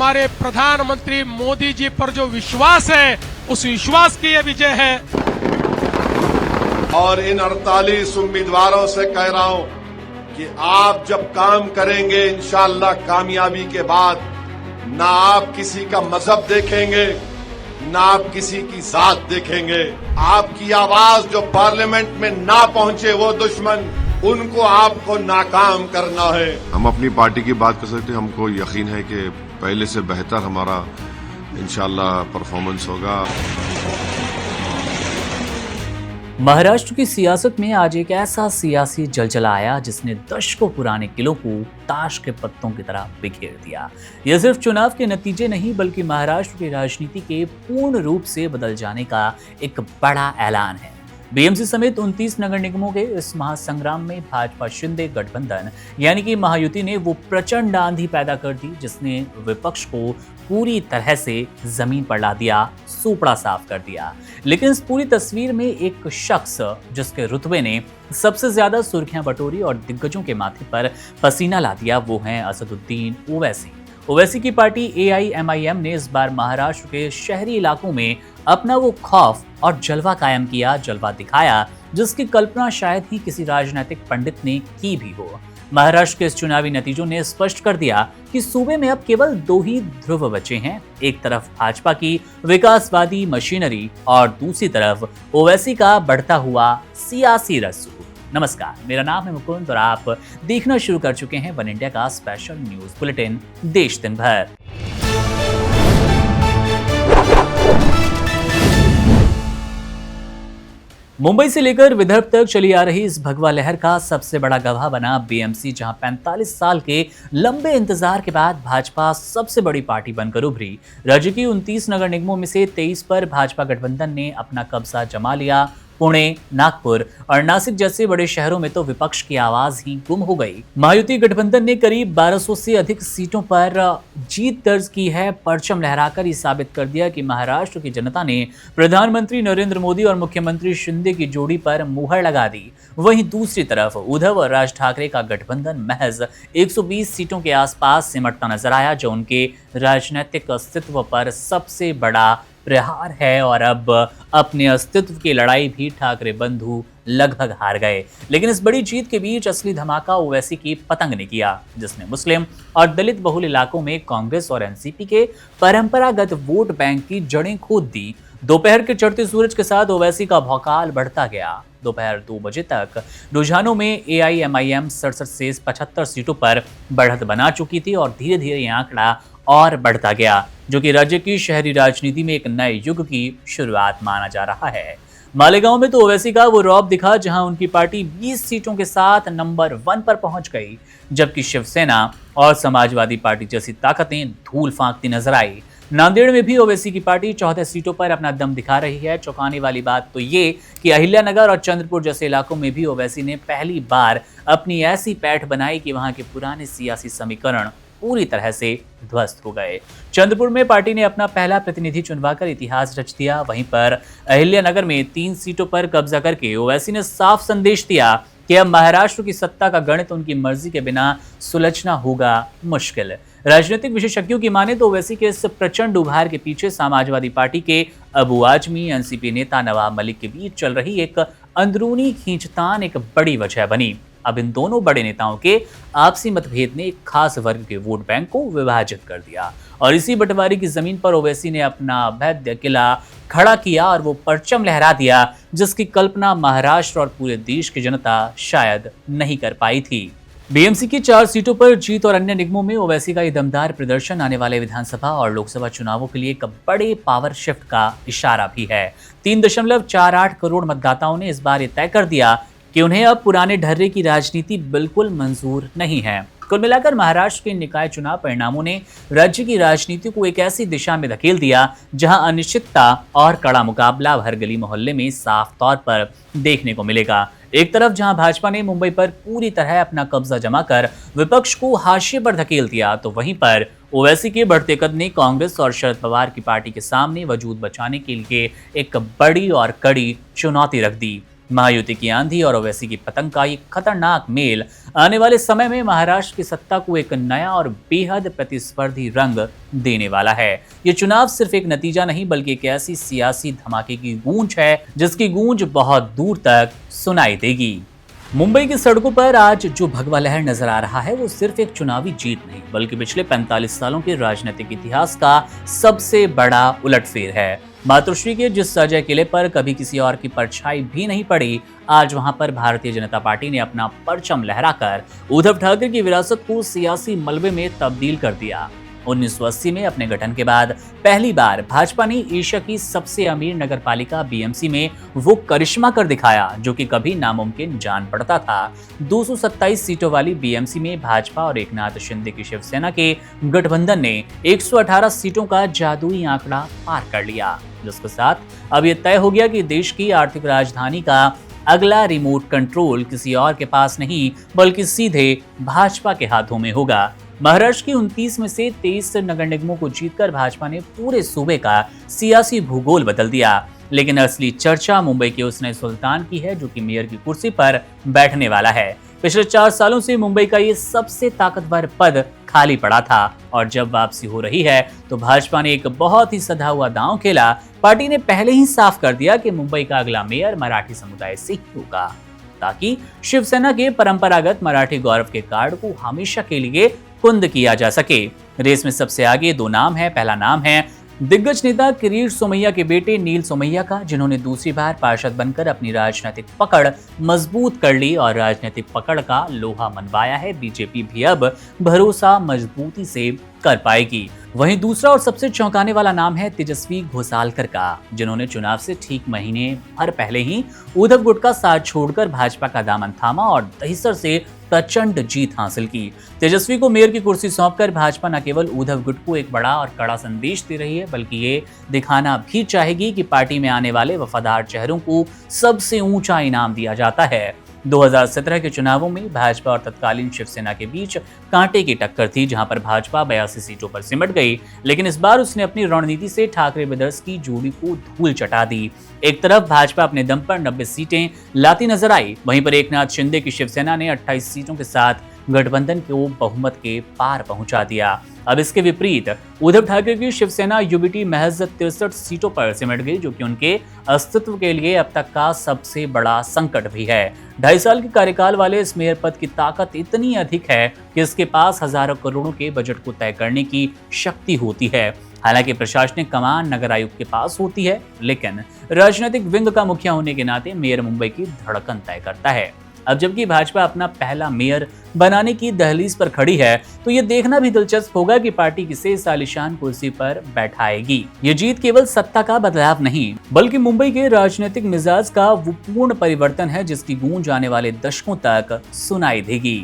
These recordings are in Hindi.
हमारे प्रधानमंत्री मोदी जी पर जो विश्वास है, उस विश्वास की ये विजय है। और इन 48 उम्मीदवारों से कह रहा हूं कि आप जब काम करेंगे इंशाअल्लाह कामयाबी के बाद ना आप किसी का मजहब देखेंगे, ना आप किसी की जात देखेंगे। आपकी आवाज जो पार्लियामेंट में ना पहुंचे वो दुश्मन, उनको आपको नाकाम करना है। हम अपनी पार्टी की बात कर सकते हैं। हमको यकीन है कि पहले से बेहतर हमारा इंशाअल्लाह परफॉर्मेंस होगा। महाराष्ट्र की सियासत में आज एक ऐसा सियासी जलजला आया जिसने दशकों पुराने किलों को ताश के पत्तों की तरह बिखेर दिया। यह सिर्फ चुनाव के नतीजे नहीं बल्कि महाराष्ट्र की राजनीति के पूर्ण रूप से बदल जाने का एक बड़ा ऐलान है। बीएमसी समेत 29 नगर निगमों के इस महासंग्राम में भाजपा शिंदे गठबंधन यानी कि महायुति ने वो प्रचंड आंधी पैदा कर दी जिसने विपक्ष को पूरी तरह से जमीन पर ला दिया, सूपड़ा साफ कर दिया। लेकिन इस पूरी तस्वीर में एक शख्स जिसके रुतबे ने सबसे ज्यादा सुर्खियां बटोरी और दिग्गजों के माथे पर पसीना ला दिया, वो हैं असदुद्दीन ओवैसी। ओवैसी की पार्टी AIMIM ने इस बार महाराष्ट्र के शहरी इलाकों में अपना वो खौफ और जलवा कायम किया, जलवा दिखाया जिसकी कल्पना शायद ही किसी राजनीतिक पंडित ने की भी हो। महाराष्ट्र के इस चुनावी नतीजों ने स्पष्ट कर दिया कि सूबे में अब केवल 2 ही ध्रुव बचे हैं, एक तरफ भाजपा की विकासवादी मशीनरी और दूसरी तरफ ओवैसी का बढ़ता हुआ सियासी रसूख। नमस्कार, मेरा नाम है मुकुंद और आप देखना शुरू कर चुके हैं वन इंडिया का स्पेशल न्यूज बुलेटिन देश दिन भर। मुंबई से लेकर विदर्भ तक चली आ रही इस भगवा लहर का सबसे बड़ा गवाह बना बीएमसी, जहां 45 साल के लंबे इंतजार के बाद भाजपा सबसे बड़ी पार्टी बनकर उभरी। राज्य की 29 नगर निगमों में से 23 पर भाजपा गठबंधन ने अपना कब्जा जमा लिया। पुणे, नागपुर और नासिक जैसे बड़े शहरों में तो विपक्ष की आवाज ही गुम हो गई। महायुति गठबंधन ने करीब 1200 से अधिक सीटों पर जीत दर्ज की है। परचम लहराकर ये साबित कर दिया कि महाराष्ट्र की जनता ने प्रधानमंत्री नरेंद्र मोदी और मुख्यमंत्री शिंदे की जोड़ी पर मुहर लगा दी। वहीं दूसरी तरफ उद्धव और राज ठाकरे का गठबंधन महज 120 सीटों के आसपास सिमटता नजर आया, जो उनके राजनीतिक अस्तित्व पर सबसे बड़ा प्रहार है। और अब अपने अस्तित्व की लड़ाई भी ठाकरे बंधु लगभग हार गए। लेकिन इस बड़ी जीत के बीच असली धमाका ओवैसी की पतंग ने किया, जिसने मुस्लिम और दलित बहुल इलाकों में कांग्रेस और एनसीपी के परंपरागत वोट बैंक की जड़ें खोद दी। दोपहर के चढ़ते सूरज के साथ ओवैसी का भौकाल बढ़ता गया। दोपहर 2 बजे तक रुझानों में AIMIM 67 से 75 सीटों पर बढ़त बना चुकी थी और धीरे धीरे यह आंकड़ा और बढ़ता गया, जो कि राज्य की शहरी राजनीति में एक नए युग की शुरुआत माना जा रहा है। मालेगांव में तो ओवैसी का वो रौब दिखा, जहां उनकी पार्टी 20 सीटों के साथ नंबर 1 पर पहुंच गई, जबकि शिवसेना और समाजवादी पार्टी जैसी ताकतें धूल फांकती नजर आई। नांदेड़ में भी ओवैसी की पार्टी 14 सीटों पर अपना दम दिखा रही है। चौंकाने वाली बात तो ये कि अहिल्यानगर और चंद्रपुर जैसे इलाकों में भी ओवैसी ने पहली बार अपनी ऐसी पैठ बनाई कि वहां के पुराने सियासी समीकरण पूरी तरह से ध्वस्त हो गए। चंद्रपुर में पार्टी ने अपना पहला प्रतिनिधि चुनवाकर इतिहास रच दिया। वहीं पर अहिल्यानगर में 3 सीटों पर कब्जा करके ओवैसी ने साफ संदेश दिया कि अब महाराष्ट्र की सत्ता का गणित उनकी मर्जी के बिना सुलझना होगा मुश्किल। राजनीतिक विशेषज्ञों की माने तो ओवैसी के इस प्रचंड उभार के पीछे समाजवादी पार्टी के अबू आजमी, एनसीपी नेता नवाब मलिक के बीच चल रही एक अंदरूनी खींचतान एक बड़ी वजह बनी। अब इन दोनों बड़े नेताओं के आपसी मतभेद ने एक खास वर्ग के वोट बैंक को विभाजित कर दिया और इसी बंटवारे की जमीन पर ओवैसी ने अपना अभेद्य किला खड़ा किया और वो परचम लहरा दिया जिसकी कल्पना महाराष्ट्र और पूरे देश की जनता शायद नहीं कर पाई थी। बीएमसी की 4 सीटों पर जीत और अन्य निगमों में ओवैसी का ये दमदार प्रदर्शन आने वाले विधानसभा और लोकसभा चुनावों के लिए एक बड़े पावर शिफ्ट का इशारा भी है। 3.48 करोड़ मतदाताओं ने इस बार ये तय कर दिया कि उन्हें अब पुराने ढर्रे की राजनीति बिल्कुल मंजूर नहीं है। कुल मिलाकर महाराष्ट्र के निकाय चुनाव परिणामों ने राज्य की राजनीति को एक ऐसी दिशा में धकेल दिया जहां अनिश्चितता और कड़ा मुकाबला हर गली मोहल्ले में साफ तौर पर देखने को मिलेगा। एक तरफ जहां भाजपा ने मुंबई पर पूरी तरह अपना कब्जा जमाकर विपक्ष को हाशिए पर धकेल दिया, तो वहीं पर ओवैसी के बढ़ते कद ने कांग्रेस और शरद पवार की पार्टी के सामने वजूद बचाने के लिए एक बड़ी और कड़ी चुनौती रख दी। महायुति की आंधी और ओवैसी की पतंग का ये खतरनाक मेल आने वाले समय में महाराष्ट्र की सत्ता को एक नया और बेहद प्रतिस्पर्धी रंग देने वाला है। ये चुनाव सिर्फ एक नतीजा नहीं बल्कि एक ऐसी सियासी धमाके की गूंज है जिसकी गूंज बहुत दूर तक सुनाई देगी। मुंबई की सड़कों पर आज जो भगवा लहर नजर आ रहा है वो सिर्फ एक चुनावी जीत नहीं बल्कि पिछले 45 सालों के राजनीतिक इतिहास का सबसे बड़ा उलटफेर है। मातोश्री के जिस अजय किले पर कभी किसी और की परछाई भी नहीं पड़ी, आज वहां पर भारतीय जनता पार्टी ने अपना परचम लहराकर उद्धव ठाकरे की विरासत को सियासी मलबे में तब्दील कर दिया। 1980 में अपने गठन के बाद पहली बार भाजपा ने एशिया की सबसे अमीर नगरपालिका बीएमसी में वो करिश्मा कर दिखाया जो कि कभी नामुमकिन जान पड़ता था। 227 सीटों वाली बीएमसी में भाजपा और एकनाथ शिंदे की शिवसेना के गठबंधन ने 118 सीटों का जादुई आंकड़ा पार कर लिया, जिसके साथ अब ये तय हो गया कि देश की आर्थिक राजधानी का अगला रिमोट कंट्रोल किसी और के पास नहीं बल्कि सीधे भाजपा के हाथों में होगा। महाराष्ट्र की 29 में से 23 नगर निगमों को जीतकर भाजपा ने पूरे सूबे का सियासी भूगोल बदल दिया। लेकिन असली चर्चा मुंबई के उस नए सुल्तान की है जो कि मेयर की कुर्सी पर बैठने वाला है। पिछले 4 सालों से मुंबई का ये सबसे ताकतवर पद खाली पड़ा था और जब वापसी हो रही है तो भाजपा ने एक बहुत ही सधा हुआ दांव खेला। पार्टी ने पहले ही साफ कर दिया कि मुंबई का अगला मेयर मराठी समुदाय से ही होगा, ताकि शिवसेना के परंपरागत मराठी गौरव के कार्ड को हमेशा के लिए कुंद किया जा सके। रेस में सबसे आगे 2 नाम है। पहला नाम है दिग्गज नेता किरीट सोमैया के बेटे नील सोमैया का, जिन्होंने दूसरी बार पार्षद बनकर अपनी राजनीतिक पकड़ मजबूत कर ली और राजनीतिक पकड़ का लोहा मनवाया है। बीजेपी भी अब भरोसा मजबूती से कर पाएगी। वहीं दूसरा और सबसे चौंकाने वाला नाम है तेजस्वी घोसालकर का, जिन्होंने चुनाव से ठीक महीने भर पहले ही उद्धव गुट का साथ छोड़कर भाजपा का दामन थामा और दहिसर से प्रचंड जीत हासिल की। तेजस्वी को मेयर की कुर्सी सौंपकर भाजपा न केवल उद्धव गुट को एक बड़ा और कड़ा संदेश दे रही है बल्कि ये दिखाना भी चाहेगी कि पार्टी में आने वाले वफादार चेहरों को सबसे ऊंचा इनाम दिया जाता है। 2017 के चुनावों में भाजपा और तत्कालीन शिवसेना के बीच कांटे की टक्कर थी, जहां पर भाजपा 82 सीटों पर सिमट गई। लेकिन इस बार उसने अपनी रणनीति से ठाकरे ब्रदर्स की जोड़ी को धूल चटा दी। एक तरफ भाजपा अपने दम पर 90 सीटें लाती नजर आई, वहीं पर एकनाथ शिंदे की शिवसेना ने 28 सीटों के साथ गठबंधन को बहुमत के पार पहुंचा दिया। अब इसके विपरीत उद्धव ठाकरे की शिवसेना यूबीटी महज 63 सीटों पर सिमट गई, जो कि उनके अस्तित्व के लिए अब तक का सबसे बड़ा संकट भी है। 2.5 साल के कार्यकाल वाले इस मेयर पद की ताकत इतनी अधिक है कि इसके पास हजारों करोड़ों के बजट को तय करने की शक्ति होती है। हालांकि प्रशासनिक कमान नगर आयुक्त के पास होती है, लेकिन राजनीतिक विंग का मुखिया होने के नाते मेयर मुंबई की धड़कन तय करता है। अब जबकि भाजपा अपना पहला मेयर बनाने की दहलीज पर खड़ी है तो ये देखना भी दिलचस्प होगा कि पार्टी किसे इस आलीशान कुर्सी पर बैठाएगी। ये जीत केवल सत्ता का बदलाव नहीं बल्कि मुंबई के राजनीतिक मिजाज का वो पूर्ण परिवर्तन है जिसकी गूंज आने वाले दशकों तक सुनाई देगी।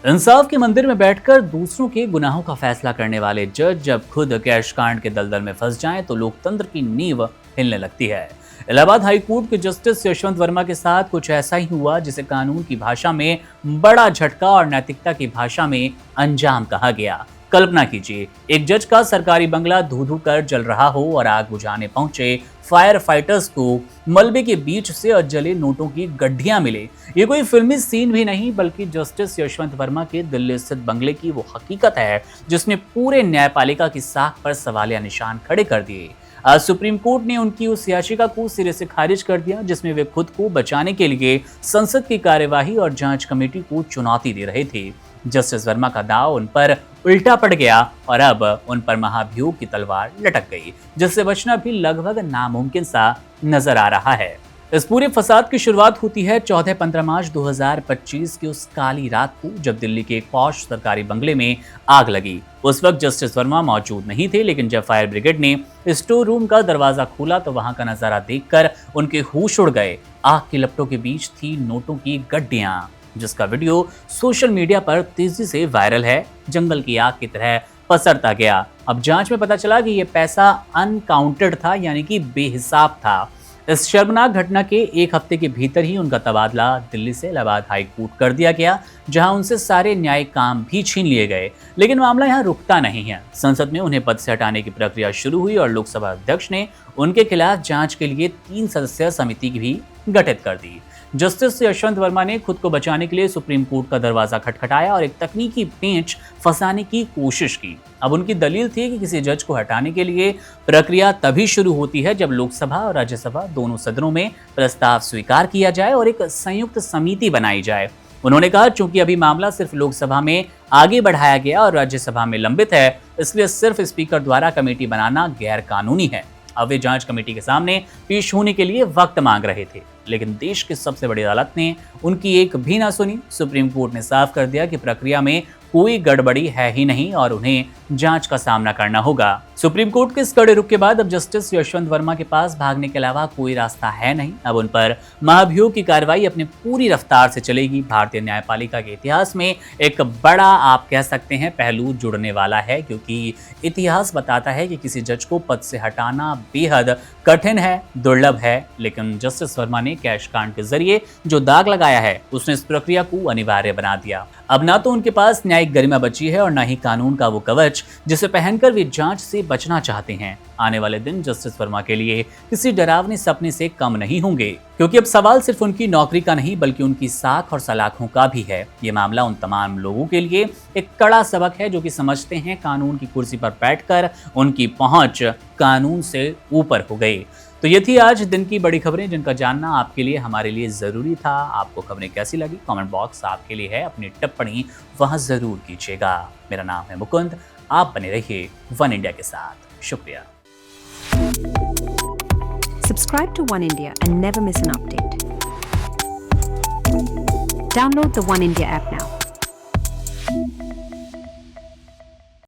इंसाफ के मंदिर में बैठकर दूसरों के गुनाहों का फैसला करने वाले जज जब खुद कैश कांड के दलदल में फंस जाएं तो लोकतंत्र की नींव हिलने लगती है। इलाहाबाद हाईकोर्ट के जस्टिस यशवंत वर्मा के साथ कुछ ऐसा ही हुआ जिसे कानून की भाषा में बड़ा झटका और नैतिकता की भाषा में अंजाम कहा गया। कल्पना कीजिए, एक जज का सरकारी बंगला धू धू कर जल रहा हो और आग बुझाने पहुंचे फायर फाइटर्स को मलबे के बीच से जले नोटों की गड्ढियां मिले। ये कोई फिल्मी सीन भी नहीं बल्कि जस्टिस यशवंत वर्मा के दिल्ली स्थित बंगले की वो हकीकत है जिसने पूरे न्यायपालिका की साख पर सवालिया निशान खड़े कर दिए। आज सुप्रीम कोर्ट ने उनकी उस याचिका को सिरे से खारिज कर दिया जिसमें वे खुद को बचाने के लिए संसद की कार्यवाही और जांच कमेटी को चुनौती दे रहे थे। जस्टिस वर्मा का दांव उन पर उल्टा पड़ गया और अब उन पर महाभियोग की तलवार लटक गई, जिससे बचना भी लगभग नामुमकिन सा नजर आ रहा है। इस पूरे फसाद की शुरुआत होती है 14-15 मार्च 2025 की उस काली रात को जब दिल्ली के एक पॉश सरकारी बंगले में आग लगी। उस वक्त जस्टिस वर्मा मौजूद नहीं थे, लेकिन जब फायर ब्रिगेड ने स्टोर रूम का दरवाजा खोला तो वहां का नजारा देखकर उनके होश उड़ गए। आग की लपटों के बीच थी नोटों की गड्ढियां, जिसका वीडियो सोशल मीडिया पर तेजी से वायरल है। जंगल की आग की तरह पसरता गया। अब जांच में पता चला कि यह पैसा अनकाउंटेड था, यानी कि बेहिसाब था। इस शर्मनाक घटना के 1 हफ्ते के भीतर ही उनका तबादला दिल्ली से इलाहाबाद हाई कोर्ट कर दिया गया, जहां उनसे सारे न्यायिक काम भी छीन लिए गए। लेकिन मामला यहां रुकता नहीं है। संसद में उन्हें पद से हटाने की प्रक्रिया शुरू हुई और लोकसभा अध्यक्ष ने उनके खिलाफ जांच के लिए 3 सदस्यीय समिति भी गठित कर दी। जस्टिस यशवंत वर्मा ने खुद को बचाने के लिए सुप्रीम कोर्ट का दरवाजा खटखटाया और एक तकनीकी पेंच फंसाने की कोशिश की। अब उनकी दलील थी कि किसी जज को हटाने के लिए प्रक्रिया तभी शुरू होती है जब लोकसभा और राज्यसभा दोनों सदनों में प्रस्ताव स्वीकार किया जाए और एक संयुक्त समिति बनाई जाए। उन्होंने कहा, चूंकि अभी मामला सिर्फ लोकसभा में आगे बढ़ाया गया और राज्यसभा में लंबित है, इसलिए सिर्फ स्पीकर द्वारा कमेटी बनाना गैर कानूनी है। अब वे जांच कमेटी के सामने पेश होने के लिए वक्त मांग रहे थे, लेकिन देश की सबसे बड़ी अदालत ने उनकी एक भी ना सुनी। सुप्रीम कोर्ट ने साफ कर दिया कि प्रक्रिया में कोई गड़बड़ी है ही नहीं और उन्हें जांच का सामना करना होगा। सुप्रीम कोर्ट के इस कड़े रुख के बाद अब जस्टिस यशवंत वर्मा के पास भागने के अलावा कोई रास्ता है नहीं। अब उन पर महाभियोग की कार्रवाई अपनी पूरी रफ्तार से चलेगी। भारतीय न्यायपालिका के इतिहास में एक बड़ा, आप कह सकते हैं, पहलू जुड़ने वाला है, क्योंकि इतिहास बताता है कि किसी जज को पद से हटाना बेहद कठिन है, दुर्लभ है, लेकिन जस्टिस वर्मा ने कैश कांड के जरिए जो दाग लगाया है उसने इस प्रक्रिया को अनिवार्य बना दिया। अब ना तो उनके पास न्यायिक गरिमा बची है और ना ही कानून का वो कवच जिसे पहनकर वे जांच से बचना चाहते हैं। आने वाले दिन जस्टिस वर्मा के लिए किसी डरावने सपने से कम नहीं होंगे, क्योंकि अब सवाल सिर्फ उनकी नौकरी का नहीं बल्कि उनकी साख और सलाखों का भी है। ये मामला उन तमाम लोगों के लिए एक कड़ा सबक है जो कि समझते हैं कानून की कुर्सी पर बैठकर उनकी पहुंच कानून से ऊपर हो गई। तो ये थी आज दिन की बड़ी खबरें जिनका जानना आपके लिए, हमारे लिए जरूरी था। आपको खबरें कैसी लगी? कमेंट बॉक्स आपके लिए है, अपनी टिप्पणी वहां जरूर कीजिएगा। मेरा नाम है मुकुंद, आप बने रहिए वन इंडिया के साथ। शुक्रिया। Subscribe to One India and never miss an update. Download the One India app now.